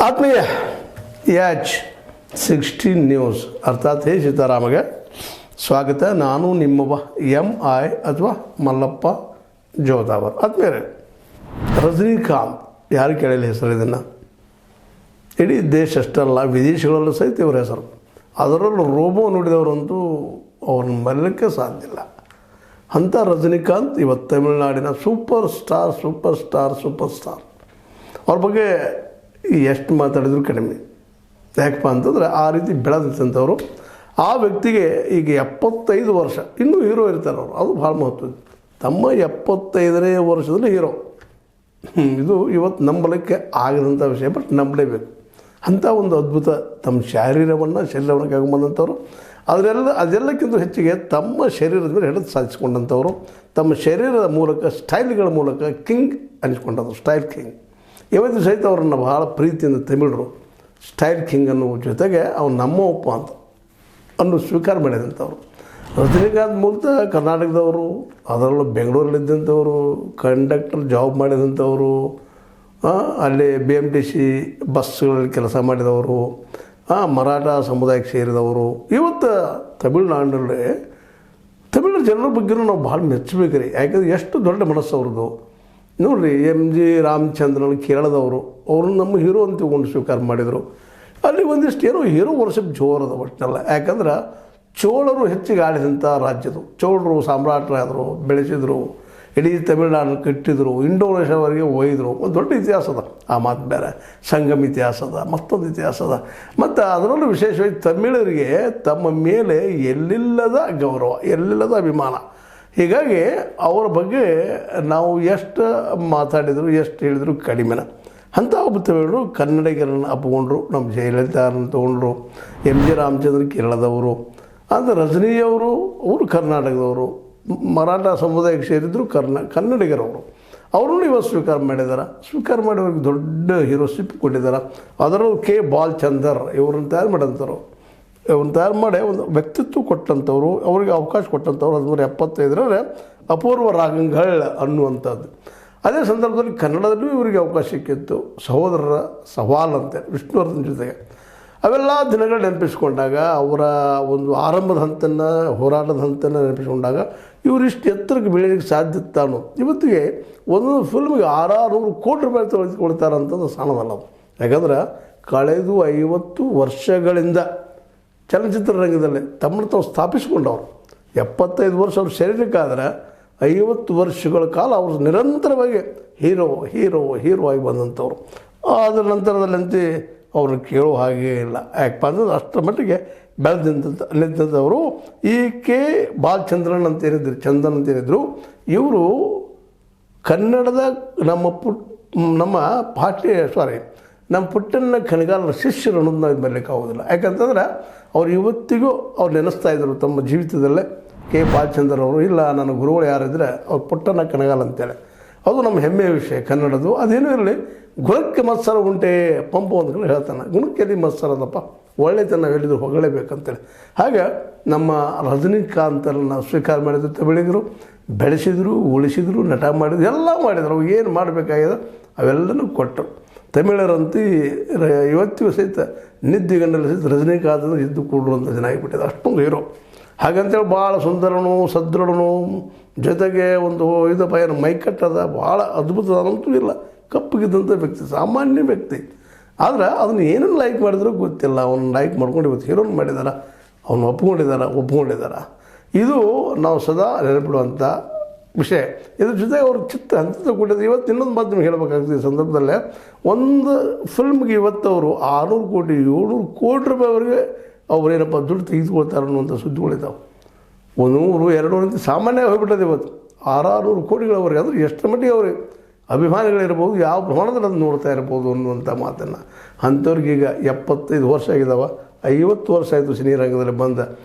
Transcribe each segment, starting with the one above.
ಆತ್ಮೀಯ H16 news ಅರ್ಥಾತ್ ಹೇ ಸೀತಾರಾಮಗೆ ಸ್ವಾಗತ. ನಾನು ನಿಮ್ಮವ MI ಅಥವಾ ಮಲ್ಲಪ್ಪ ಜೋದಾವರ್. ಆತ್ಮೀಯರೇ, ರಜನಿಕಾಂತ್ ಯಾರು ಕೇಳಿಲ್ಲ ಹೆಸರು. ಇದನ್ನು ಇಡೀ ದೇಶ ಅಷ್ಟಲ್ಲ, ವಿದೇಶಗಳಲ್ಲೂ ಸಹಿತ ಇವರ ಹೆಸರು. ಅದರಲ್ಲೂ ರೋಬೋ ನೋಡಿದವರಂತೂ ಅವ್ರನ್ನ ಮರೆಯಲಿಕ್ಕೆ ಸಾಧ್ಯ ಇಲ್ಲ. ಅಂಥ ರಜನಿಕಾಂತ್ ಇವತ್ತು ತಮಿಳುನಾಡಿನ ಸೂಪರ್ ಸ್ಟಾರ್. ಅವ್ರ ಬಗ್ಗೆ ಎಷ್ಟು ಮಾತಾಡಿದ್ರು ಕಡಿಮೆ. ಯಾಕಪ್ಪ ಅಂತಂದರೆ ಆ ರೀತಿ ಬೆಳೆದಂಥವ್ರು. ಆ ವ್ಯಕ್ತಿಗೆ ಈಗ 75 ವರ್ಷ, ಇನ್ನೂ ಹೀರೋ ಇರ್ತಾರೆ ಅವರು. ಅದು ಭಾಳ ಮಹತ್ವ. ತಮ್ಮ 75ನೇ ವರ್ಷದಲ್ಲಿ ಹೀರೋ. ಇದು ಇವತ್ತು ನಂಬಲಿಕ್ಕೆ ಆಗದಂಥ ವಿಷಯ, ಬಟ್ ನಂಬಲೇಬೇಕು. ಅಂಥ ಒಂದು ಅದ್ಭುತ ತಮ್ಮ ಶರೀರವನ್ನು ಕೈಗೊಂಬಂದಂಥವ್ರು. ಅದೆಲ್ಲಕ್ಕಿಂತ ಹೆಚ್ಚಿಗೆ ತಮ್ಮ ಶರೀರದ ಮೇಲೆ ಹಿಡಿದು ಸಾಧಿಸಿಕೊಂಡಂಥವ್ರು. ತಮ್ಮ ಶರೀರದ ಮೂಲಕ, ಸ್ಟೈಲ್ಗಳ ಮೂಲಕ ಕಿಂಗ್ ಅನಿಸ್ಕೊಂಡದ್ದು, ಸ್ಟೈಲ್ ಕಿಂಗ್. ಇವತ್ತು ಸಹಿತ ಅವರನ್ನು ಬಹಳ ಪ್ರೀತಿಯಿಂದ ತಮಿಳರು ಸ್ಟೈಲ್ ಕಿಂಗ್ ಅನ್ನೋ ಜೊತೆಗೆ ಅವ್ನು ನಮ್ಮಪ್ಪ ಅಂತ ಅನ್ನೋ ಸ್ವೀಕಾರ ಮಾಡಿದಂಥವ್ರು. ರಜನಿಕಾಂತ್ ಮೂಲತಃ ಕರ್ನಾಟಕದವರು, ಅದರಲ್ಲೂ ಬೆಂಗಳೂರಲ್ಲಿದ್ದಂಥವರು, ಕಂಡಕ್ಟರ್ ಜಾಬ್ ಮಾಡಿದಂಥವರು, ಅಲ್ಲಿ BMTC ಬಸ್ಗಳಲ್ಲಿ ಕೆಲಸ ಮಾಡಿದವರು, ಮರಾಠ ಸಮುದಾಯಕ್ಕೆ ಸೇರಿದವರು. ಇವತ್ತು ತಮಿಳುನಾಡಿನಲ್ಲಿ ತಮಿಳು ಜನರ ಬಗ್ಗೆನೂ ನಾವು ಭಾಳ ಮೆಚ್ಚಬೇಕ್ರಿ. ಯಾಕಂದರೆ ಎಷ್ಟು ದೊಡ್ಡ ಮನಸ್ಸು ಅವ್ರದ್ದು. ನೋಡಿರಿ, MG ರಾಮಚಂದ್ರನ್ ಕೇರಳದವರು, ಅವ್ರನ್ನ ನಮ್ಮ ಹೀರೋ ಅಂತ ತಗೊಂಡು ಸ್ವೀಕಾರ ಮಾಡಿದರು. ಅಲ್ಲಿ ಒಂದಿಷ್ಟು ಏನೋ ಹೀರೋ ವರ್ಷಕ್ಕೆ ಜೋರದ ಒಟ್ಟಿನಲ್ಲ. ಯಾಕಂದ್ರೆ ಚೋಳರು ಹೆಚ್ಚಿಗೆ ಆಳಿದಂಥ ರಾಜ್ಯದು. ಚೋಳರು ಸಾಮ್ರಾಟರಾದರು, ಬೆಳೆಸಿದರು, ಇಡೀ ತಮಿಳುನಾಡನ್ನು ಕಟ್ಟಿದರು, ಇಂಡೋನೇಷ್ಯಾವರೆಗೆ ಒಯ್ದರು. ಒಂದು ದೊಡ್ಡ ಇತಿಹಾಸ ಅದ. ಆ ಮಾತು ಬೇರೆ, ಸಂಗಮ ಇತಿಹಾಸ ಅದ, ಮತ್ತೊಂದು ಇತಿಹಾಸ ಅದ. ಮತ್ತು ಅದರಲ್ಲೂ ವಿಶೇಷವಾಗಿ ತಮಿಳರಿಗೆ ತಮ್ಮ ಮೇಲೆ ಎಲ್ಲಿಲ್ಲದ ಗೌರವ, ಎಲ್ಲಿಲ್ಲದ ಅಭಿಮಾನ. ಹೀಗಾಗಿ ಅವರ ಬಗ್ಗೆ ನಾವು ಎಷ್ಟು ಮಾತಾಡಿದರು, ಎಷ್ಟು ಹೇಳಿದರು ಕಡಿಮೆನ. ಅಂಥ ಒಬ್ಬ ತಮಿಳರು ಕನ್ನಡಿಗರನ್ನು ಅಪ್ಪಿಕೊಂಡ್ರು. ನಮ್ಮ ಜಯಲಲಿತಾರನ್ನು ತೊಗೊಂಡ್ರು. MG ರಾಮಚಂದ್ರನ್ ಕೇರಳದವರು. ಅಂದರೆ ರಜನಿಯವರು, ಅವರು ಕರ್ನಾಟಕದವರು. ಮರಾಠ ಸಮುದಾಯಕ್ಕೆ ಸೇರಿದ್ರು, ಕನ್ನಡಿಗರವರು. ಅವ್ರನ್ನೂ ಇವತ್ತು ಸ್ವೀಕಾರ ಮಾಡಿದ್ದಾರೆ. ಸ್ವೀಕಾರ ಮಾಡಿ ಅವ್ರಿಗೆ ದೊಡ್ಡ ಹೀರೋಶಿಪ್ ಕೊಟ್ಟಿದ್ದಾರೆ. ಅದರಲ್ಲೂ K. ಬಾಲಚಂದರ್ ಇವ್ರನ್ನ ತಯಾರು ಮಾಡಿದಂಥವ್ರು. ಇವ್ರನ್ನ ತಯಾರು ಮಾಡಿ ಒಂದು ವ್ಯಕ್ತಿತ್ವ ಕೊಟ್ಟಂಥವ್ರು, ಅವರಿಗೆ ಅವಕಾಶ ಕೊಟ್ಟಂಥವ್ರು. 1975ರಲ್ಲಿ ಅಪೂರ್ವ ರಾಗಂಗಳ್ ಅನ್ನುವಂಥದ್ದು. ಅದೇ ಸಂದರ್ಭದಲ್ಲಿ ಕನ್ನಡದಲ್ಲೂ ಇವರಿಗೆ ಅವಕಾಶ ಸಿಕ್ಕಿತ್ತು. ಸಹೋದರರ ಸವಾಲ್ ಅಂತೇಳಿ ವಿಷ್ಣುವರ್ಧನ್ ಜೊತೆಗೆ. ಅವೆಲ್ಲ ದಿನಗಳು ನೆನಪಿಸ್ಕೊಂಡಾಗ, ಅವರ ಒಂದು ಆರಂಭದ ಹಂತನ್ನು, ಹೋರಾಟದ ಹಂತನ ನೆನಪಿಸ್ಕೊಂಡಾಗ ಇವರಿಷ್ಟು ಎತ್ತರಕ್ಕೆ ಬೆಳೆಯೋಕ್ಕೆ ಸಾಧ್ಯ ಅನ್ನೋದು. ಇವತ್ತಿಗೆ ಒಂದೊಂದು ಫಿಲ್ಮ್ಗೆ 600 ಕೋಟಿ ರೂಪಾಯಿ ತೊಳೆದುಕೊಳ್ತಾರೆ ಅಂತಂದು ಸಾಣದಲ್ಲ ಅದು. ಯಾಕಂದ್ರೆ ಕಳೆದ 50 ವರ್ಷಗಳಿಂದ ಚಲನಚಿತ್ರರಂಗದಲ್ಲಿ ತಮ್ಮನ್ನು ತಾವು ಸ್ಥಾಪಿಸಿಕೊಂಡವರು. 75 ವರ್ಷ ಅವ್ರ ಶರೀರಕ್ಕಾದರೆ 50 ವರ್ಷಗಳ ಕಾಲ ಅವರು ನಿರಂತರವಾಗಿ ಹೀರೋ ಆಗಿ ಬಂದಂಥವ್ರು. ಅದರ ನಂತರದಲ್ಲಂತೆ ಅವ್ರನ್ನ ಕೇಳೋ ಹಾಗೆ ಇಲ್ಲ. ಯಾಕಪ್ಪ ಅಂತಂದ್ರೆ ಅಷ್ಟರ ಮಟ್ಟಿಗೆ ನಿಂತಂಥವರು ಈ K. ಬಾಲಚಂದ್ರನ್ ಅಂತ ಏನಿದ್ರು, ಚಂದನ್ ಅಂತ ಏನಿದ್ರು, ಇವರು ಕನ್ನಡದ ನಮ್ಮ ಪುಟ್ಟಣ್ಣ ಕಣಗಾಲರ ಶಿಷ್ಯರು ಅನ್ನೋದು ನಾವು ಬರಲಿಕ್ಕೆ ಆಗೋದಿಲ್ಲ. ಯಾಕಂತಂದ್ರೆ ಅವ್ರು ಇವತ್ತಿಗೂ ಅವ್ರು ನೆನೆಸ್ತಾ ಇದ್ದರು ತಮ್ಮ ಜೀವಿತದಲ್ಲೇ. K. ಬಾಲಚಂದ್ರ ಅವರು, ಇಲ್ಲ ನನ್ನ ಗುರುಗಳು ಯಾರಿದ್ರೆ ಅವ್ರು ಪುಟ್ಟಣ್ಣ ಕಣಗಾಲ ಅಂತೇಳಿ. ಅದು ನಮ್ಮ ಹೆಮ್ಮೆಯ ವಿಷಯ ಕನ್ನಡದು. ಅದೇನೂ ಇರಲಿ, ಗುಣಕ್ಕೆ ಮತ್ಸರ ಉಂಟೆ ಪಂಪ ಅಂದ್ಕೊಂಡು ಹೇಳ್ತಾನೆ. ಗುಣಕ್ಕೆ ಮತ್ಸರದಪ್ಪ, ಒಳ್ಳೆತನ ಹೇಳಿದ್ರು ಹೊಗಳೇಬೇಕಂತೇಳಿ. ಹಾಗೆ ನಮ್ಮ ರಜನಿಕಾಂತರನ್ನು ಸ್ವೀಕಾರ ಮಾಡಿದ್ರು ತಮಿಳಿಗರು. ಬೆಳೆಸಿದ್ರು, ಉಳಿಸಿದ್ರು, ನಟ ಮಾಡಿದ್ರು, ಎಲ್ಲ ಮಾಡಿದ್ರು. ಅವು ಏನು ಮಾಡಬೇಕಾಗಿದೆ ಅವೆಲ್ಲನೂ ಕೊಟ್ಟರು. ತಮಿಳರಂತೂ ಇವತ್ತಿಗೂ ಸಹಿತ ನಿದ್ದೆಗಣ್ಣಲ್ಲಿ ಸಹಿತ ರಜನಿಕಾಂತಂದ್ರೆ ಇದ್ದು ಕೂಡುವಂಥ ಜನ ಆಗಿಬಿಟ್ಟಿದೆ. ಅಷ್ಟೊಂದು ಹೀರೋ. ಹಾಗಂತೇಳಿ ಭಾಳ ಸುಂದರನು, ಸದೃಢನು, ಜೊತೆಗೆ ಒಂದು ಏನು ಮೈಕಟ್ಟದ, ಭಾಳ ಅದ್ಭುತದಂತೂ ಇಲ್ಲ. ಕಪ್ಪಗಿದ್ದಂಥ ವ್ಯಕ್ತಿ, ಸಾಮಾನ್ಯ ವ್ಯಕ್ತಿ. ಆದರೆ ಅದನ್ನು ಏನೇನು ಲೈಕ್ ಮಾಡಿದ್ರೂ ಗೊತ್ತಿಲ್ಲ. ಅವನು ಲೈಕ್ ಮಾಡ್ಕೊಂಡು ಇವತ್ತು ಹೀರೋನ್ ಮಾಡಿದ್ದಾರೆ, ಅವನು ಒಪ್ಕೊಂಡಿದ್ದಾರೆ. ಇದು ನಾವು ಸದಾ ನೆನಪಿಡುವಂಥ ವಿಷಯ. ಇದ್ರ ಜೊತೆಗೆ ಅವ್ರ ಚಿತ್ರ ಹಂತದ ಕೂಡಿದ್ರೆ. ಇವತ್ತು ಇನ್ನೊಂದು ಮಾತು ನಿಮ್ಗೆ ಹೇಳಬೇಕಾಗ್ತದೆ ಈ ಸಂದರ್ಭದಲ್ಲೇ. ಒಂದು ಫಿಲ್ಮ್ಗೆ ಇವತ್ತು ಅವರು 600 ಕೋಟಿ 700 ಕೋಟಿ ರೂಪಾಯಿವರೆಗೆ ಅವರೇನಪ್ಪ ದುಡ್ಡು ತೆಗೆದುಕೊಳ್ತಾರೆ ಅನ್ನುವಂಥ ಸುದ್ದಿಗಳಿದ್ದಾವೆ. 100-200 ಅಂತ ಸಾಮಾನ್ಯ ಹೋಗ್ಬಿಟ್ಟದೆ ಇವತ್ತು. 600 ಕೋಟಿಗಳವರೆಗೆ. ಅಂದರೆ ಎಷ್ಟು ಮಟ್ಟಿಗೆ ಅವ್ರಿಗೆ ಅಭಿಮಾನಿಗಳಿರ್ಬೋದು, ಯಾವ ಪ್ರಮಾಣದಲ್ಲಿ ಅದು ನೋಡ್ತಾ ಇರ್ಬೋದು ಅನ್ನುವಂಥ ಮಾತನ್ನು. ಅಂಥವ್ರಿಗೀಗ 75 ವರ್ಷ ಆಗಿದ್ದಾವೆ. 50 ವರ್ಷ ಆಯಿತು ಸಿನಿರಂಗದಲ್ಲಿ ಬಂದ.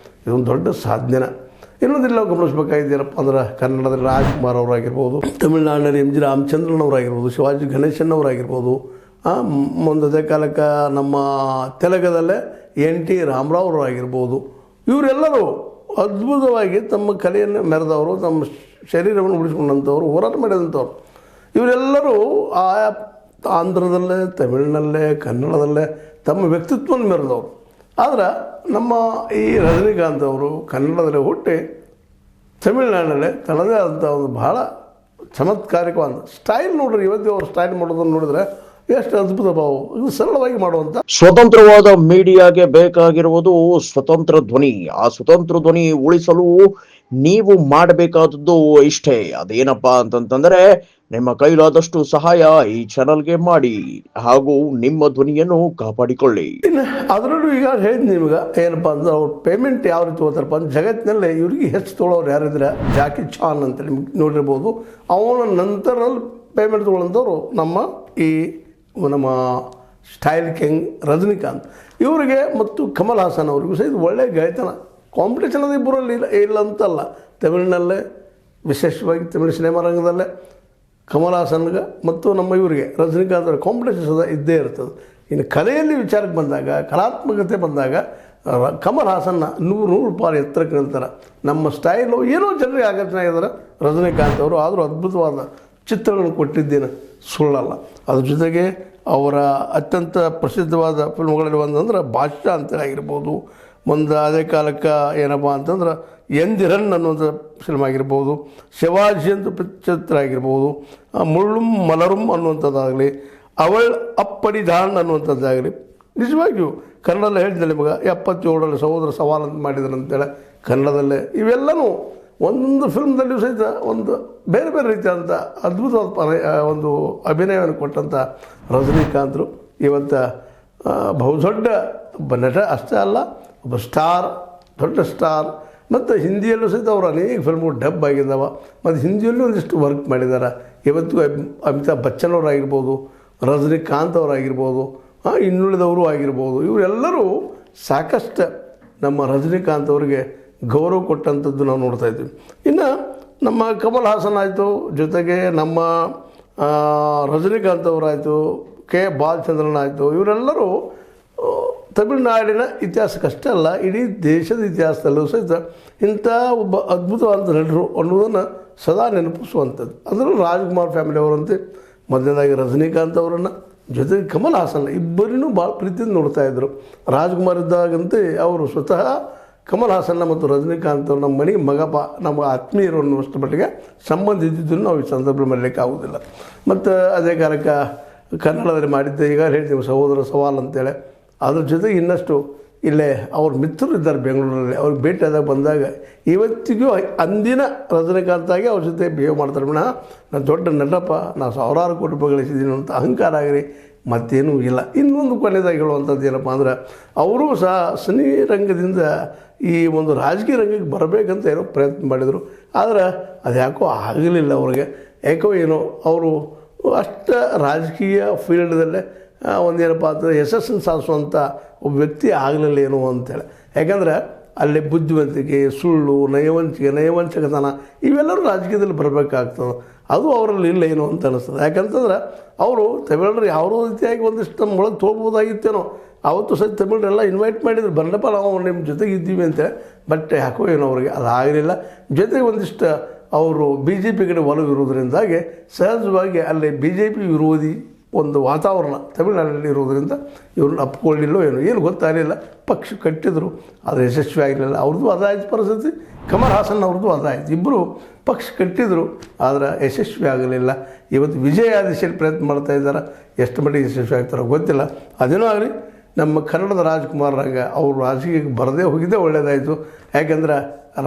ಇದೊಂದು ದೊಡ್ಡ ಸಾಧನೆ. ಇನ್ನೊಂದಿಲ್ಲ ಗಮನಿಸ್ಬೇಕಾಗಿದ್ದೀರಪ್ಪ ಅಂದ್ರೆ, ಕನ್ನಡದಲ್ಲಿ ರಾಜ್ಕುಮಾರ್ ಅವರಾಗಿರ್ಬೋದು, ತಮಿಳುನಾಡಿನಲ್ಲಿ MG ರಾಮಚಂದ್ರನ್ ಅವರಾಗಿರ್ಬೋದು, ಶಿವಾಜಿ ಗಣೇಶನ್ ಅವರಾಗಿರ್ಬೋದು, ಮುಂದೆ ಕಾಲಕ್ಕೆ ನಮ್ಮ ತೆಲುಗದಲ್ಲೇ NT ರಾಮರಾವ್ ಅವರಾಗಿರ್ಬೋದು. ಇವರೆಲ್ಲರೂ ಅದ್ಭುತವಾಗಿ ತಮ್ಮ ಕಲೆಯನ್ನು ಮೆರೆದವರು, ತಮ್ಮ ಶರೀರವನ್ನು ಉಳಿಸ್ಕೊಂಡಂಥವ್ರು, ಹೋರಾಟ ಮಾಡಿದಂಥವ್ರು. ಇವರೆಲ್ಲರೂ ಆ ಆಂಧ್ರದಲ್ಲೇ, ತಮಿಳಿನಲ್ಲೇ, ಕನ್ನಡದಲ್ಲೇ ತಮ್ಮ ವ್ಯಕ್ತಿತ್ವವನ್ನು ಮೆರೆದವರು. ಆದ್ರೆ ನಮ್ಮ ಈ ರಜನಿಕಾಂತ್ ಅವರು ಕನ್ನಡದಲ್ಲೇ ಹುಟ್ಟಿ ತಮಿಳ್ನಾಡಲ್ಲೇ ತನ್ನದೇ ಆದಂಥ ಒಂದು ಬಹಳ ಚಮತ್ಕಾರಿಕವಾದ ಸ್ಟೈಲ್ ನೋಡ್ರಿ. ಇವತ್ತು ಅವ್ರು ಸ್ಟೈಲ್ ಮಾಡೋದನ್ನು ನೋಡಿದ್ರೆ ಎಷ್ಟು ಅದ್ಭುತ ಭಾವ. ಇದು ಸರಳವಾಗಿ ಮಾಡುವಂಥ ಸ್ವತಂತ್ರವಾದ ಮೀಡಿಯಾಗೆ ಬೇಕಾಗಿರುವುದು ಸ್ವತಂತ್ರ ಧ್ವನಿ. ಆ ಸ್ವತಂತ್ರ ಧ್ವನಿ ಉಳಿಸಲು ನೀವು ಮಾಡಬೇಕಾದದ್ದು ಇಷ್ಟೇ. ಅದೇನಪ್ಪಾ ಅಂತಂತಂದ್ರೆ ನಿಮ್ಮ ಕೈಲಾದಷ್ಟು ಸಹಾಯ ಈ ಚಾನಲ್ಗೆ ಮಾಡಿ ಹಾಗೂ ನಿಮ್ಮ ಧ್ವನಿಯನ್ನು ಕಾಪಾಡಿಕೊಳ್ಳಿ. ಇನ್ನು ಅದರಲ್ಲೂ ಈಗ ಹೇಳಿದ್ ನಿಮ್ಗೆ ಏನಪ್ಪ ಅಂದ್ರೆ ಅವ್ರು ಪೇಮೆಂಟ್ ಯಾವ ರೀತಿ ಹೋಗ್ತಾರಪ್ಪ ಅಂದ್ರೆ ಜಗತ್ತಿನಲ್ಲೇ ಇವ್ರಿಗೆ ಹೆಚ್ಚು ತೊಗೊಳೋರು ಯಾರಿದ್ರೆ ಜಾಕಿ ಚಾನ್ ಅಂತ ನಿಮ್ಗೆ ನೋಡಿರ್ಬೋದು. ಅವನ ನಂತರದಲ್ಲಿ ಪೇಮೆಂಟ್ ತೊಗೊಳ್ಳೋಂಥವ್ರು ನಮ್ಮ ಸ್ಟೈಲ್ ಕಿಂಗ್ ರಜನಿಕಾಂತ್ ಇವರಿಗೆ ಮತ್ತು ಕಮಲ್ ಹಾಸನ್ ಅವರಿಗೂ ಸಹ ಇದು ಒಳ್ಳೆಯ ಗೆಳೆತನ. ಕಾಂಪಿಟೇಷನ್ ಅದು ಇಬ್ಬರಲ್ಲಿ ಇಲ್ಲ ಅಂತಲ್ಲ. ತಮಿಳಿನಲ್ಲೇ ವಿಶೇಷವಾಗಿ ತಮಿಳು ಸಿನಿಮಾ ರಂಗದಲ್ಲೇ ಕಮಲ್ ಹಾಸನ್ಗೆ ಮತ್ತು ನಮ್ಮ ಇವರಿಗೆ ರಜನಿಕಾಂತ್ ಅವರ ಕಾಂಪಿಟೇಷನ್ ಸದಾ ಇದ್ದೇ ಇರ್ತದೆ. ಇನ್ನು ಕಲೆಯಲ್ಲಿ ವಿಚಾರಕ್ಕೆ ಬಂದಾಗ, ಕಲಾತ್ಮಕತೆ ಬಂದಾಗ ಕಮಲ್ ಹಾಸನ್ನ 100 ರೂಪಾಯಿ ಎತ್ತರಕ್ಕೆ ನಿಲ್ತಾರೆ. ನಮ್ಮ ಸ್ಟೈಲು ಏನೋ ಜನರಿಗೆ ಆಕರ್ಷಣೆ ಆಗಿದ್ದಾರೆ ರಜನಿಕಾಂತ್ ಅವರು. ಆದರೂ ಅದ್ಭುತವಾದ ಚಿತ್ರಗಳನ್ನು ಕೊಟ್ಟಿದ್ದೇನೆ, ಸುಳ್ಳಲ್ಲ. ಅದ್ರ ಜೊತೆಗೆ ಅವರ ಅತ್ಯಂತ ಪ್ರಸಿದ್ಧವಾದ ಫಿಲ್ಮ್ಗಳಲ್ಲಿ ಒಂದಂದ್ರೆ ಬಾದ್ಶಾ ಅಂತೇಳಿ ಆಗಿರ್ಬೋದು. ಮುಂದೆ ಅದೇ ಕಾಲಕ್ಕೆ ಏನಪ್ಪ ಅಂತಂದ್ರೆ ಎಂದಿರನ್ ಅನ್ನುವಂಥ ಫಿಲ್ಮ್ ಆಗಿರ್ಬೋದು, ಶಿವಾಜಿ ಅಂತ ಚಿತ್ರ ಆಗಿರ್ಬೋದು, ಮುಳ್ಳುಂ ಮಲರುಂ ಅನ್ನುವಂಥದ್ದಾಗಲಿ, ಅವಳ್ ಅಪ್ಪಡಿದಾಣ್ ಅನ್ನುವಂಥದ್ದಾಗಲಿ. ನಿಜವಾಗಿಯೂ ಕನ್ನಡದಲ್ಲಿ ಹೇಳಿದ್ದೆ ನಿಮಗೆ 77ರಲ್ಲಿ ಸಹೋದರ ಸವಾಲ್ ಅಂತ ಮಾಡಿದ್ರು ಅಂತೇಳಿ ಕನ್ನಡದಲ್ಲೇ. ಇವೆಲ್ಲವೂ ಒಂದೊಂದು ಫಿಲ್ಮ್ದಲ್ಲಿಯೂ ಸಹಿತ ಒಂದು ಬೇರೆ ಬೇರೆ ರೀತಿಯಾದಂಥ ಅದ್ಭುತವಾದ ಒಂದು ಅಭಿನಯವನ್ನು ಕೊಟ್ಟಂಥ ರಜನಿಕಾಂತರು ಇವತ್ತು ಬಹುದೊಡ್ಡ ಒಬ್ಬ ನಟ ಅಷ್ಟೇ ಅಲ್ಲ, ಒಬ್ಬ ಸ್ಟಾರ್, ದೊಡ್ಡ ಸ್ಟಾರ್. ಮತ್ತು ಹಿಂದಿಯಲ್ಲೂ ಸಹಿತ ಅವರು ಅನೇಕ ಫಿಲ್ಮ್ಗಳು ಡಬ್ ಆಗಿದ್ದಾವೆ. ಮತ್ತು ಹಿಂದಿಯಲ್ಲೂ ಒಂದಿಷ್ಟು ವರ್ಕ್ ಮಾಡಿದ್ದಾರೆ. ಇವತ್ತಿಗೂ ಅಮಿತಾಬ್ ಬಚ್ಚನ್ ಅವರಾಗಿರ್ಬೋದು, ರಜನಿಕಾಂತ್ ಅವರಾಗಿರ್ಬೋದು, ಇನ್ನುಳಿದವರು ಆಗಿರ್ಬೋದು. ಇವರೆಲ್ಲರೂ ಸಾಕಷ್ಟು ನಮ್ಮ ರಜನಿಕಾಂತ್ ಅವರಿಗೆ ಗೌರವ ಕೊಟ್ಟಂಥದ್ದು ನಾವು ನೋಡ್ತಾ ಇದ್ದೀವಿ. ಇನ್ನು ನಮ್ಮ ಕಮಲ್ ಹಾಸನ್ ಆಯಿತು, ಜೊತೆಗೆ ನಮ್ಮ ರಜನಿಕಾಂತ್ ಅವರಾಯಿತು, ಕೆ ಬಾಲಚಂದ್ರನ್ ಆಯಿತು. ಇವರೆಲ್ಲರೂ ತಮಿಳುನಾಡಿನ ಇತಿಹಾಸಕ್ಕಷ್ಟೇ ಅಲ್ಲ, ಇಡೀ ದೇಶದ ಇತಿಹಾಸದಲ್ಲೂ ಸಹಿತ ಇಂಥ ಒಬ್ಬ ಅದ್ಭುತವಾದ ನಟರು ಅನ್ನೋದನ್ನು ಸದಾ ನೆನಪಿಸುವಂಥದ್ದು. ಅದರಲ್ಲೂ ರಾಜ್ಕುಮಾರ್ ಫ್ಯಾಮಿಲಿ ಅವರಂತೆ ಮೊದಲನೇದಾಗಿ ರಜನಿಕಾಂತ್ ಅವರನ್ನು, ಜೊತೆಗೆ ಕಮಲ್ ಹಾಸನ್ ಇಬ್ಬರಿನೂ ಭಾಳ ಪ್ರೀತಿಯಿಂದ ನೋಡ್ತಾಯಿದ್ರು. ರಾಜ್ಕುಮಾರ್ ಇದ್ದಾಗಂತೆ ಅವರು ಸ್ವತಃ ಕಮಲ್ ಹಾಸನ್ನ ಮತ್ತು ರಜನಿಕಾಂತ್ ಅವರು ನಮ್ಮ ಮನೆಗೆ ಮಗಪ್ಪ, ನಮ್ಮ ಆತ್ಮೀಯರು ಅನ್ನುವಷ್ಟು ಮಟ್ಟಿಗೆ ಸಂಬಂಧ ಇದ್ದಿದ್ದನ್ನು ನಾವು ಈ ಸಂದರ್ಭದಲ್ಲಿ ಮಾಡಲಿಕ್ಕೆ ಆಗೋದಿಲ್ಲ. ಮತ್ತು ಅದೇ ಕಾಲಕ್ಕೆ ಕನ್ನಡದಲ್ಲಿ ಮಾಡಿದ್ದೆ ಈಗ ಹೇಳ್ತೀವಿ ಸಹೋದರ ಸವಾಲ್ ಅಂತೇಳಿ. ಅದ್ರ ಜೊತೆಗೆ ಇನ್ನಷ್ಟು ಇಲ್ಲೇ ಅವ್ರ ಮಿತ್ರರು ಇದ್ದಾರೆ ಬೆಂಗಳೂರಲ್ಲಿ. ಅವ್ರಿಗೆ ಭೇಟಿಯಾದಾಗ ಬಂದಾಗ ಇವತ್ತಿಗೂ ಅಂದಿನ ರಜನಿಕಾಂತಾಗಿ ಅವ್ರ ಜೊತೆ ಬಿಹೇವ್ ಮಾಡ್ತಾರೆ. ನಾನು ದೊಡ್ಡ ನಟಪ್ಪ, ನಾನು 1000 ಕೋಟಿ ರೂಪಾಯಿ ಗಳಿಸಿದ್ದೀನಿ ಅಂತ ಅಹಂಕಾರ ಆಗಿರಿ ಮತ್ತೇನೂ ಇಲ್ಲ. ಇನ್ನೊಂದು ಕೊನೆಯದಾಗಿ ಹೇಳುವಂಥದ್ದು ಏನಪ್ಪ ಅಂದ್ರೆ ಅವರು ಸಹ ಸಿನಿ ರಂಗದಿಂದ ಈ ಒಂದು ರಾಜಕೀಯ ರಂಗಕ್ಕೆ ಬರಬೇಕಂತ ಏನೋ ಪ್ರಯತ್ನ ಮಾಡಿದರು. ಆದರೆ ಅದು ಯಾಕೋ ಆಗಲಿಲ್ಲ ಅವ್ರಿಗೆ. ಯಾಕೋ ಏನೋ ಅವರು ಅಷ್ಟು ರಾಜಕೀಯ ಫೀಲ್ಡ್ದಲ್ಲೇ ಒಂದೇನಪ್ಪ ಅಂತಂದರೆ ಯಶಸ್ಸನ್ನು ಸಾಧಿಸುವಂಥ ಒಬ್ಬ ವ್ಯಕ್ತಿ ಆಗಲಿಲ್ಲ ಏನೋ ಅಂತೇಳಿ. ಯಾಕಂದರೆ ಅಲ್ಲಿ ಬುದ್ಧಿವಂತಿಕೆ, ಸುಳ್ಳು, ನಯವಂಚಕತನ ಇವೆಲ್ಲರೂ ರಾಜಕೀಯದಲ್ಲಿ ಬರಬೇಕಾಗ್ತದೆ. ಅದು ಅವರಲ್ಲಿ ಇಲ್ಲ ಏನು ಅಂತ ಅನ್ನಿಸ್ತದೆ. ಯಾಕಂತಂದ್ರೆ ಅವರು ತಮಿಳರು ಯಾವುದೋ ರೀತಿಯಾಗಿ ಒಂದಿಷ್ಟು ನಮ್ಮ ಒಳಗೆ ತೊಗೊಬೋದಾಗಿತ್ತೇನೋ. ಆವತ್ತು ಸಹ ತಮಿಳರೆಲ್ಲ ಇನ್ವೈಟ್ ಮಾಡಿದ್ರು, ಬರಲಪ್ಪ ನಾವು ನಿಮ್ಮ ಜೊತೆಗೆ ಇದ್ದೀವಿ ಅಂತೇಳಿ. ಬಟ್ ಯಾಕೋ ಏನೋ ಅವ್ರಿಗೆ ಅದು ಆಗಲಿಲ್ಲ. ಜೊತೆಗೆ ಒಂದಿಷ್ಟು ಅವರು BJP ಕಡೆ ಒಲವು ಇರೋದ್ರಿಂದಾಗಿ ಸಹಜವಾಗಿ ಅಲ್ಲಿ BJP ವಿರೋಧಿ ಒಂದು ವಾತಾವರಣ ತಮಿಳುನಾಡಿನಲ್ಲಿ ಇರೋದರಿಂದ ಇವ್ರನ್ನ ಅಪ್ಕೊಳ್ಳಿಲ್ಲೋ ಏನು ಗೊತ್ತಾಗಲಿಲ್ಲ. ಪಕ್ಷ ಕಟ್ಟಿದ್ರು, ಆದರೆ ಯಶಸ್ವಿ ಆಗಲಿಲ್ಲ. ಅವ್ರದ್ದು ಅದಾಯ್ತು ಪರಿಸ್ಥಿತಿ, ಕಮಲ್ ಹಾಸನ್ ಅವ್ರದ್ದು ಅದಾಯ್ತು. ಇಬ್ಬರು ಪಕ್ಷ ಕಟ್ಟಿದ್ರು, ಆದರೆ ಯಶಸ್ವಿ ಆಗಲಿಲ್ಲ. ಇವತ್ತು ವಿಜಯ ದಿಶೆಯಲ್ಲಿ ಪ್ರಯತ್ನ ಮಾಡ್ತಾ ಇದ್ದಾರೆ. ಎಷ್ಟು ಮಟ್ಟಿಗೆ ಯಶಸ್ವಿ ಆಗ್ತಾರೋ ಗೊತ್ತಿಲ್ಲ. ಅದೇನೋ ಆಗಲಿ, ನಮ್ಮ ಕನ್ನಡದ ರಾಜ್ಕುಮಾರ್ರಾಗ ಅವರು ರಾಜಕೀಯಕ್ಕೆ ಬರದೇ ಹೋಗಿದ್ದೇ ಒಳ್ಳೆಯದಾಯಿತು. ಯಾಕೆಂದ್ರೆ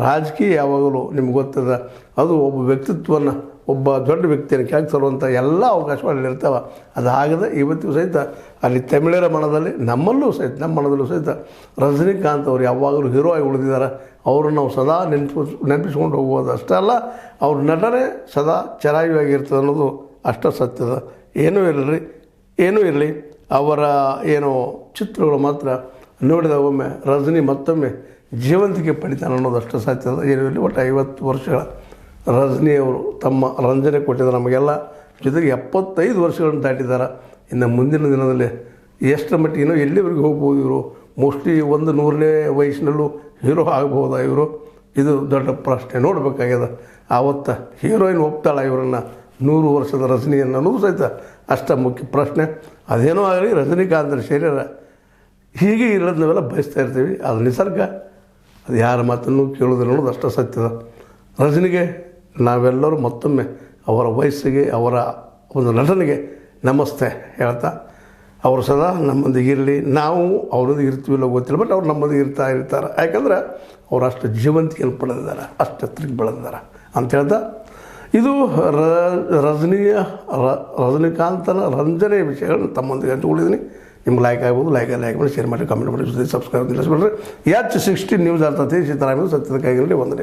ರಾಜಕೀಯ ಯಾವಾಗಲೂ ನಿಮ್ಗೆ ಗೊತ್ತದ, ಅದು ಒಬ್ಬ ವ್ಯಕ್ತಿತ್ವವನ್ನು, ಒಬ್ಬ ದೊಡ್ಡ ವ್ಯಕ್ತಿಯನ್ನು ಕೆಳಗೆ ತರುವಂಥ ಎಲ್ಲ ಅವಕಾಶಗಳಿರ್ತಾವೆ. ಅದಾಗದೆ ಇವತ್ತಿಗೂ ಸಹಿತ ಅಲ್ಲಿ ತಮಿಳರ ಮನದಲ್ಲಿ, ನಮ್ಮಲ್ಲೂ ಸಹಿತ, ನಮ್ಮ ಮನದಲ್ಲೂ ಸಹಿತ ರಜನಿಕಾಂತ್ ಅವರು ಯಾವಾಗಲೂ ಹೀರೋ ಆಗಿ ಉಳಿದಿದ್ದಾರೆ. ಅವ್ರನ್ನ ನಾವು ಸದಾ ನೆನಪಿಸ್ಕೊಂಡು ಹೋಗ್ಬೋದು. ಅಷ್ಟೇ ಅಲ್ಲ, ಅವ್ರ ನಟನೆ ಸದಾ ಚರಾಯುವಾಗಿರ್ತದೆ ಅನ್ನೋದು ಅಷ್ಟ ಸತ್ಯದ. ಏನೂ ಇರಲಿ ಅವರ ಏನೋ ಚಿತ್ರಗಳು ಮಾತ್ರ ನೋಡಿದಾಗ ಒಮ್ಮೆ ರಜನಿ ಮತ್ತೊಮ್ಮೆ ಜೀವಂತಿಕೆ ಪಡಿತಾನೆ ಅನ್ನೋದಷ್ಟು ಸತ್ಯದ. ಏನೂ ಇರಲಿ, ಒಟ್ಟು 50 ವರ್ಷಗಳ ರಜನಿಯವರು ತಮ್ಮ ರಂಜನೆ ಕೊಟ್ಟಿದ್ದಾರೆ ನಮಗೆಲ್ಲ. ಜೊತೆಗೆ 75 ವರ್ಷಗಳನ್ನು ದಾಟಿದ್ದಾರೆ. ಇನ್ನು ಮುಂದಿನ ದಿನದಲ್ಲಿ ಎಷ್ಟು ಮಟ್ಟಿಗೆ ಎಲ್ಲಿವರೆಗೆ ಹೋಗ್ಬೋದು ಇವರು? ಮೋಸ್ಟ್ಲಿ 100ನೇ ವಯಸ್ಸಿನಲ್ಲೂ ಹೀರೋ ಆಗ್ಬೋದಾ ಇವರು? ಇದು ದೊಡ್ಡ ಪ್ರಶ್ನೆ. ನೋಡಬೇಕಾಗ್ಯದ. ಆವತ್ತು ಹೀರೋಯಿನ್ ಒಪ್ತಾಳ ಇವರನ್ನು 100 ವರ್ಷದ ರಜನಿಯನ್ನು ಅನ್ನೋದು ಸಹಿತ ಅಷ್ಟ ಮುಖ್ಯ ಪ್ರಶ್ನೆ. ಅದೇನೋ ಆಗಲಿ ರಜನಿಕಾಂತರ ಶರೀರ ಹೀಗೆ ಇರೋದು ನಾವೆಲ್ಲ ಬಯಸ್ತಾ ಇರ್ತೀವಿ. ಅದು ನಿಸರ್ಗ, ಅದು ಯಾರ ಮಾತನ್ನು ಕೇಳೋದಿಲ್ಲ ಅನ್ನೋದು ಅಷ್ಟು ಸತ್ಯದ. ರಜನಿಗೆ ನಾವೆಲ್ಲರೂ ಮತ್ತೊಮ್ಮೆ ಅವರ ವಯಸ್ಸಿಗೆ, ಅವರ ಒಂದು ನಟನೆಗೆ ನಮಸ್ತೆ ಹೇಳ್ತಾ, ಅವರು ಸದಾ ನಮ್ಮೊಂದಿಗೆ ಇರಲಿ. ನಾವು ಅವರೊಂದಿಗೆ ಇರ್ತೀವಿಲ್ಲ ಗೊತ್ತಿಲ್ಲ, ಬಟ್ ಅವ್ರು ನಮ್ಮೊಂದಿಗೆ ಇರ್ತಾರೆ. ಯಾಕಂದ್ರೆ ಅವ್ರು ಅಷ್ಟು ಜೀವಂತಿಕೆಯನ್ನು ಪಡೆದಿದ್ದಾರೆ, ಅಷ್ಟು ಎತ್ತರಕ್ಕೆ ಬೆಳೆದಿದ್ದಾರೆ ಅಂತ ಹೇಳ್ತಾ, ಇದು ರಜನಿಕಾಂತನ ರಂಜನೆಯ ವಿಷಯಗಳನ್ನು ತಮ್ಮೊಂದಿಗೆ ಹಂಚಿಕೊಂಡಿದ್ದೀನಿ. ನಿಮ್ಗೆ ಲೈಕ್ ಆಗ್ಬೋದು, ಲೈಕ್ ಮಾಡಿ, ಶೇರ್ ಮಾಡಿ, ಕಮೆಂಟ್ ಮಾಡಿ, ಸಬ್ಸ್ಕ್ರೈಬ್ ನಿಲ್ಲಿಸ್ಬಿಡ್ರಿ. H60 ನ್ಯೂಸ್ ಅರ್ಥಾತ್ ಸೀತಾರಾಮಯ್ಯ ಸತ್ಯದ ಕೈಗಳಲ್ಲಿ ವಂದನೆಗಳು.